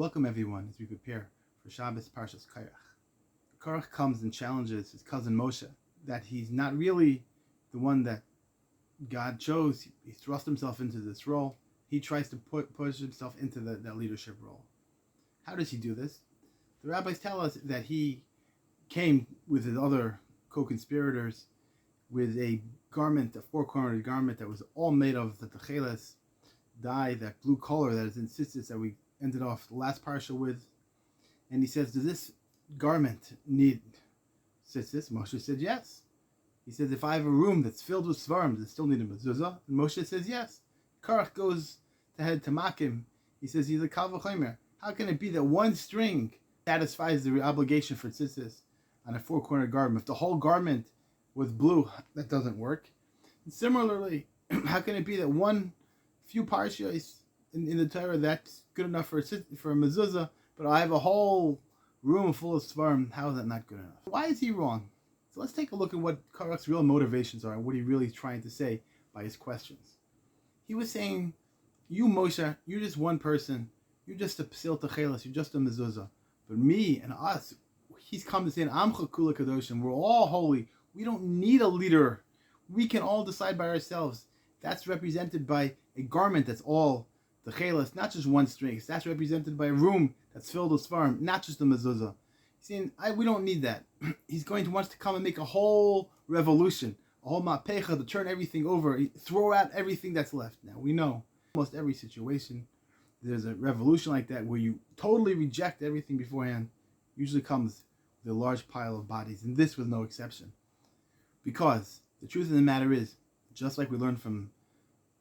Welcome everyone as we prepare for Shabbos Parashat Korach. Korach comes and challenges his cousin Moshe that he's not really the one that God chose. He thrust himself into this role. He tries to push himself into that leadership role. How does he do this? The rabbis tell us that he came with his other co-conspirators with a garment, a four-cornered garment that was all made of the techeles dye, that blue color that is in tzitzis that we ended off the last parsha with. And he says, does this garment need tzitzis? Moshe said yes. He says, if I have a room that's filled with svarim, does it still need a mezuzah? And Moshe says yes. Korach goes to head to Makim. He says he's a kal v'chomer. How can it be that one string satisfies the obligation for tzitzis on a four-cornered garment? If the whole garment was blue, that doesn't work. And similarly, how can it be that one few parshas in the Torah that's good enough for a mezuzah, but I have a whole room full of svarim? How is that not good enough? Why is he wrong? So let's take a look at what Korach's real motivations are and what he really is trying to say by his questions. He was saying, you Moshe, you're just one person. You're just a psil techeles. You're just a mezuzah. But me and us, he's come to say, Amcha kula kadoshim. We're all holy. We don't need a leader. We can all decide by ourselves. That's represented by a garment that's all techeles, not just one string. That's represented by a room that's filled with svarim, not just a mezuzah. He's saying, we don't need that. He's going to want to come and make a whole revolution, a whole mapecha, to turn everything over, throw out everything that's left. Now, we know almost every situation, there's a revolution like that where you totally reject everything beforehand. Usually comes with a large pile of bodies, and this was no exception. Because the truth of the matter is, just like we learned from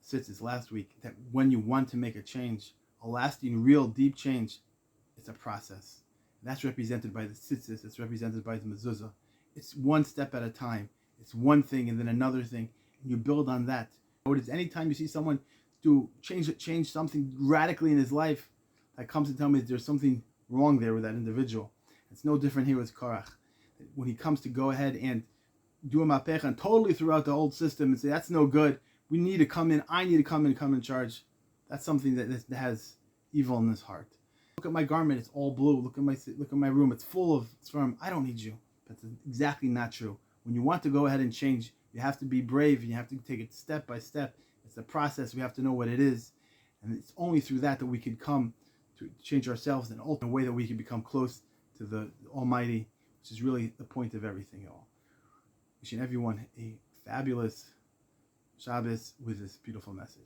Tzitzis last week, that when you want to make a change, a lasting, real, deep change, it's a process. And that's represented by the Tzitzis, it's represented by the mezuzah. It's one step at a time. It's one thing and then another thing, and you build on that. Notice anytime you see someone change something radically in his life, that comes to tell me that there's something wrong there with that individual. It's no different here with Korach. When he comes to go ahead and do a mapecha and totally throw out the old system and say, that's no good, we need to come in, I need to come in charge. That's something that has evil in his heart. Look at my garment, it's all blue. Look at my room, it's full of svarim. I don't need you. That's exactly not true. When you want to go ahead and change, you have to be brave, and you have to take it step by step. It's a process. We have to know what it is. And it's only through that we can come to change ourselves in a way that we can become close to the Almighty, which is really the point of everything all. Wishing everyone a fabulous Shabbos with this beautiful message.